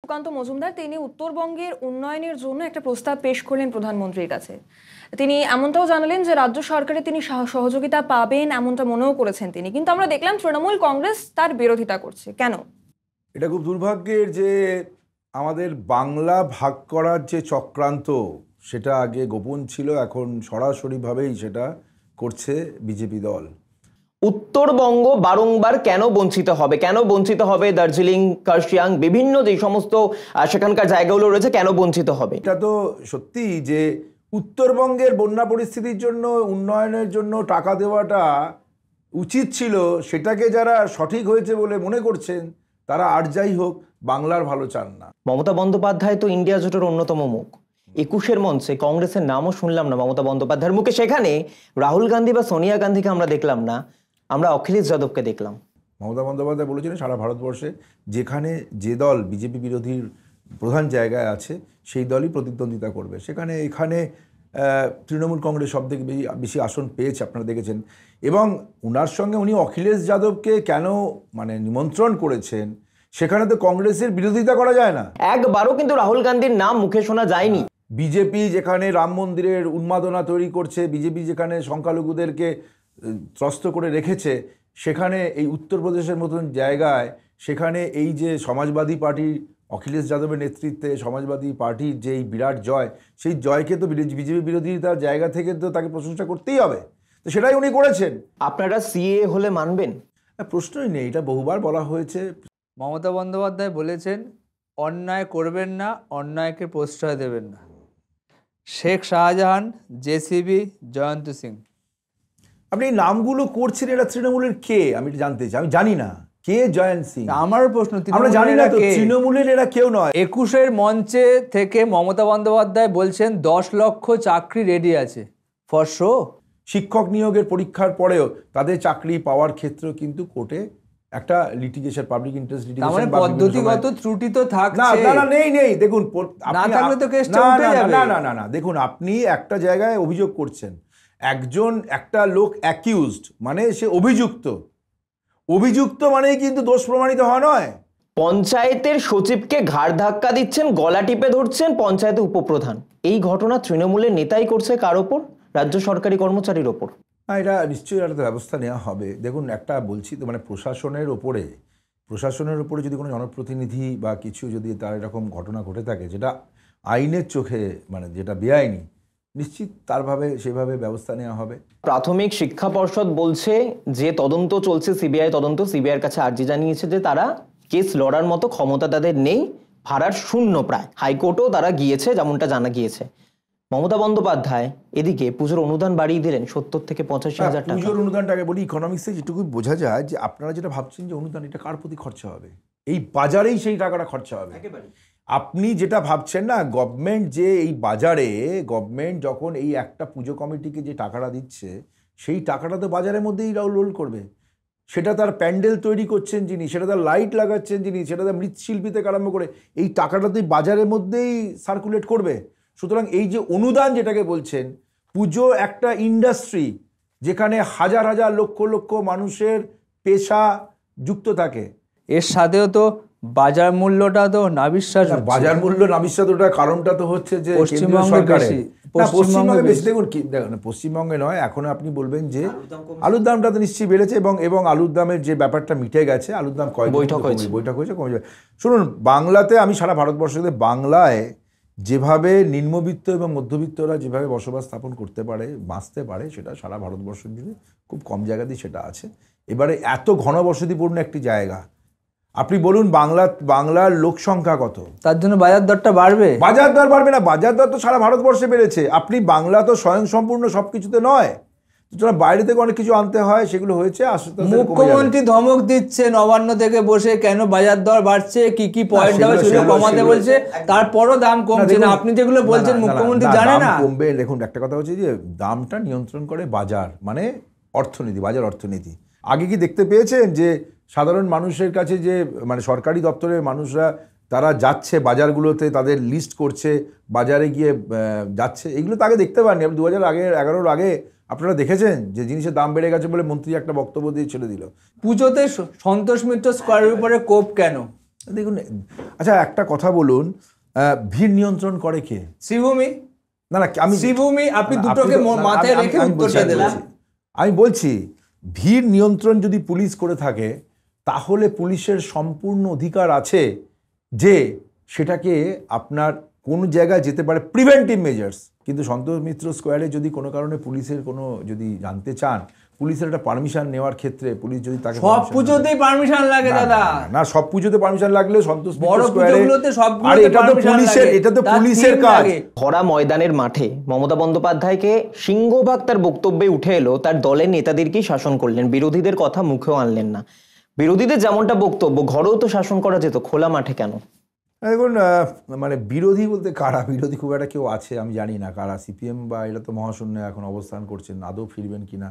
সুকান্ত মজুমদার তিনি উত্তরবঙ্গের উন্নয়নের জন্য একটা প্রস্তাব পেশ করলেন প্রধানমন্ত্রীর কাছে। তিনি এমনটাও জানালেন যে রাজ্য সরকারে তিনি সহযোগিতা পাবেন, এমনটা মনেও করেছেন তিনি। কিন্তু আমরা দেখলাম তৃণমূল কংগ্রেস তার বিরোধিতা করছে। কেন? এটা খুব দুর্ভাগ্যের যে আমাদের বাংলা ভাগ করার যে চক্রান্ত সেটা আগে গোপন ছিল, এখন সরাসরিভাবেই সেটা করছে বিজেপি দল। উত্তরবঙ্গ বারংবার কেন বঞ্চিত হবে, কেন বঞ্চিত হবে দার্জিলিং, কার্শিয়াং, বিভিন্ন যে সমস্ত সেখানকার জায়গাগুলো রয়েছে, কেন বঞ্চিত হবে? এটা তো সত্যি যে উত্তরবঙ্গের বন্যা পরিস্থিতির জন্য, উন্নয়নের জন্য টাকা দেওয়াটা উচিত ছিল, সেটাকে যারা সঠিক হয়েছে বলে মনে করছেন তারা আর যাই হোক বাংলার ভালো চান না। মমতা বন্দ্যোপাধ্যায় তো ইন্ডিয়া জোটের অন্যতম মুখ। 21-এর মঞ্চে কংগ্রেসের নামও শুনলাম না মমতা বন্দ্যোপাধ্যায়ের মুখে। সেখানে রাহুল গান্ধী বা সোনিয়া গান্ধীকে আমরা দেখলাম না, আমরা অখিলেশ যাদবকে দেখলাম। মমতা বন্দ্যোপাধ্যায় বলেছিলেন সারা ভারতবর্ষে যেখানে যে দল বিজেপি বিরোধীর প্রধান জায়গায় আছে সেই দলই প্রতিদ্বন্দ্বিতা করবে। এখানে তৃণমূল কংগ্রেস সব থেকে বেশি আসন পেয়েছে, আপনারা দেখেছেন। এবং ওনার সঙ্গে উনি অখিলেশ যাদবকে কেন নিমন্ত্রণ করেছেন, সেখানে তো কংগ্রেসের বিরোধিতা করা যায় না। একবারও কিন্তু রাহুল গান্ধীর নাম মুখে শোনা যায়নি। বিজেপি যেখানে রাম মন্দিরের উন্মাদনা তৈরি করছে, বিজেপি যেখানে সংখ্যালঘুদেরকে ত্রস্ত করে রেখেছে, সেখানে এই উত্তরপ্রদেশের মতন জায়গায় সেখানে এই যে সমাজবাদী পার্টি, অখিলেশ যাদবের নেতৃত্বে সমাজবাদী পার্টির যে এই বিরাট জয়, সেই জয়কে তো বিজেপি বিরোধিতার জায়গা থেকে তো তাকে প্রশংসা করতেই হবে। তো সেটাই উনি করেছেন। আপনারা সিএ হলে মানবেন? প্রশ্নই নেই, এটা বহুবার বলা হয়েছে। মমতা বন্দ্যোপাধ্যায় বলেছেন অন্যায় করবেন না, অন্যায়কে প্রশ্রয় দেবেন না। শেখ শাহজাহান, জেসিবি, জয়ন্ত সিং, আপনি এই নামগুলো করছেন, এরা তৃণমূলের কে? আমি জানতে চাই, আমি জানি না কে জয়ন্ত সিং। আমারও প্রশ্ন, আমরা জানি না তো তৃণমূলের এরা কেউ নয়। 21-এর মঞ্চে থেকে মমতা বন্দ্যোপাধ্যায় বলছেন 10 লক্ষ চাকরি রেডি আছে ফর শো। শিক্ষক নিয়োগের পরীক্ষার পরেও তাদের চাকরি পাওয়ার ক্ষেত্রে কিন্তু কোর্টে একটা লিটিগেশন, পাবলিক ইন্টারেস্ট লিটিগেশন, পদ্ধতিগত ত্রুটি তো থাকছে। না নেই দেখুন, না থাকলে তো কেসটা উঠে যাবে। না দেখুন, আপনি একটা জায়গায় অভিযোগ করছেন, একটা লোক অ্যাকিউজড মানে সে অভিযুক্ত মানেই কিন্তু দোষ প্রমাণিত হওয়া নয়। পঞ্চায়েতের সচিবকে ঘাড় ধাক্কা দিচ্ছেন, গলা টিপে ধরছেন পঞ্চায়েতের উপপ্রধান। এই ঘটনা তৃণমূলের নেতাই করছে কার ওপর? রাজ্য সরকারি কর্মচারীর ওপর। এটা নিশ্চয়ই একটা ব্যবস্থা নেওয়া হবে। দেখুন, একটা বলছি তো, প্রশাসনের ওপরে যদি কোনো জনপ্রতিনিধি বা কিছু যদি তার এরকম ঘটনা ঘটে থাকে যেটা আইনের চোখে যেটা বেআইনি, নিশ্চিত সেভাবে ব্যবস্থা নেওয়া হবে। প্রাথমিক শিক্ষা পর্ষদ বলছে যে তদন্ত চলছে, সিবিআই তদন্ত, সিবিআইয়ের কাছে আর্জি জানিয়েছে যে তারা কেস লড়ার মতো ক্ষমতা তাদের নেই, ভাড়ার শূন্য প্রায়। হাইকোর্টেও তারা গিয়েছে, যেমনটা জানা গিয়েছে। মমতা বন্দ্যোপাধ্যায় এদিকে পুজোর অনুদান বাড়িয়ে দিলেন 70 থেকে 85,000 টাকা। পুজোর অনুদানটাকে বলি, ইকোনমিক্সে যেটুকু বোঝা যায় যে আপনারা যেটা ভাবছেন যে অনুদান, এটা কার প্রতি খরচা হবে? এই বাজারেই সেই টাকাটা খরচা হবে। আপনি যেটা ভাবছেন না, গভর্নমেন্ট যখন এই একটা পুজো কমিটিকে যে টাকাটা দিচ্ছে, সেই টাকাটা তো বাজারের মধ্যেই রোল করবে। সেটা তার প্যান্ডেল তৈরি করছেন যিনি, সেটা তার লাইট লাগাচ্ছেন যিনি, সেটা তার মৃৎশিল্পী থেকে আরম্ভ করে এই টাকাটা তো বাজারের মধ্যেই সার্কুলেট করবে। সুতরাং এই যে অনুদান যেটাকে বলছেন, পুজো একটা ইন্ডাস্ট্রি যেখানে হাজার হাজার লক্ষ লক্ষ মানুষের পেশা যুক্ত থাকে। এর সাথেও তো বাজার মূল্যটা তো নাবিশ্বাস। বাজার মূল্য নাবিশ্বাসটার কারণটা তো হচ্ছে যে পশ্চিমবঙ্গে বেশি। দেখুন পশ্চিমবঙ্গে নয়, এখন আপনি বলবেন যে আলুর দামটা তো নিশ্চয়ই বেড়েছে, এবং আলুর দামের যে ব্যাপারটা মিটে গেছে, আলুর দাম বৈঠক হয়েছে, কমে যাবে। শুনুন, বাংলাতে, আমি সারা ভারতবর্ষে বাংলায় যেভাবে নিম্নবিত্ত এবং মধ্যবিত্তরা যেভাবে বসবাস স্থাপন করতে পারে, বাঁচতে পারে, সেটা সারা ভারতবর্ষ জুড়ে খুব কম জায়গাতেই সেটা আছে। এবারে এত ঘনবসতিপূর্ণ একটি জায়গা, আপনি বলুন বাংলার লোক সংখ্যা কত? তার জন্য বাজার দরটা বাড়বে? বাজার দর বাড়বে না, বাজার দর তো সারা ভারতবর্ষে বেড়েছে। আপনি বাংলা তো স্বয়ং সম্পূর্ণ সবকিছুতে নয়, বাইরে থেকে অনেক কিছু আনতে হয়, সেগুলো হয়েছে। মুখ্যমন্ত্রী ধমক দিচ্ছে নবান্ন থেকে বসে, কেন বাজার দর বাড়ছে, কি পয়েন্ট দেওয়া সেগুলো কমাতে বলছে, তারপরও দাম কমছে না। আপনি যেগুলো বলছেন মুখ্যমন্ত্রী জানে না কমবে। দেখুন, একটা কথা হচ্ছে যে দামটা নিয়ন্ত্রণ করে বাজার, অর্থনীতি, বাজার অর্থনীতি। আগে কি দেখতে পেয়েছেন যে সাধারণ মানুষের কাছে যে সরকারি দপ্তরের মানুষরা তারা যাচ্ছে বাজারগুলোতে, তাদের লিস্ট করছে, বাজারে গিয়ে যাচ্ছে, এগুলো তো আগে দেখতে পাননি। 2011 আগে আপনারা দেখেছেন যে জিনিসের দাম বেড়ে গেছে বলে মন্ত্রী একটা বক্তব্য দিয়ে ছেড়ে দিল। পুজোতে সন্তোষ মিত্র স্কোয়ারের উপরে কোপ কেন? দেখুন, আচ্ছা একটা কথা বলুন, ভিড় নিয়ন্ত্রণ করে কে? শ্রীভূমি। না না, আমি শ্রীভূমি, আপনি দুটোকে মাথায় রেখে উত্তরটা দিলেন। আমি বলছি ভিড় নিয়ন্ত্রণ যদি পুলিশ করে থাকে তাহলে পুলিশের সম্পূর্ণ অধিকার আছে যে সেটাকে আপনার কোন জায়গায় যেতে পারে, প্রিভেন্টিভ মেজার্স। কিন্তু সন্তোষ মিত্র স্কোয়ারে যদি কোনো কারণে পুলিশের কোনো যদি জানতে চান, পুলিশের একটা পারমিশন নেওয়ার ক্ষেত্রে পুলিশ যদি তাকে সব পুজোতেই পারমিশন লাগে দাদা। না, সব পুজোতে পারমিশন লাগলে সন্তোষ বড় মিত্র স্কোয়ারে, পুজোগুলোতে সবগুলোতে আরে এটা তো permission পুলিশের, লাগে। এটা তো তার পুলিশের team কাজ। লাগে। ভরা ময়দানের মাঠে মমতা বন্দ্যোপাধ্যায়কে সিংহভাগ তার বক্তব্যে উঠে এলো তার দলের নেতাদেরকেই শাসন করলেন, বিরোধীদের কথা মুখেও আনলেন না। বিরোধীদের যেমনটা বক্তব্য, ঘরেও তো শাসন করা যেত, খোলা মাঠে কেন? দেখুন, মানে বিরোধী বলতে কারা, বিরোধী খুব একটা কেউ আছে আমি জানি না কারা, সিপিএম বা এটা তো মহাশূন্য এখন অবস্থান করছেন, আদৌ ফিরবেন কিনা।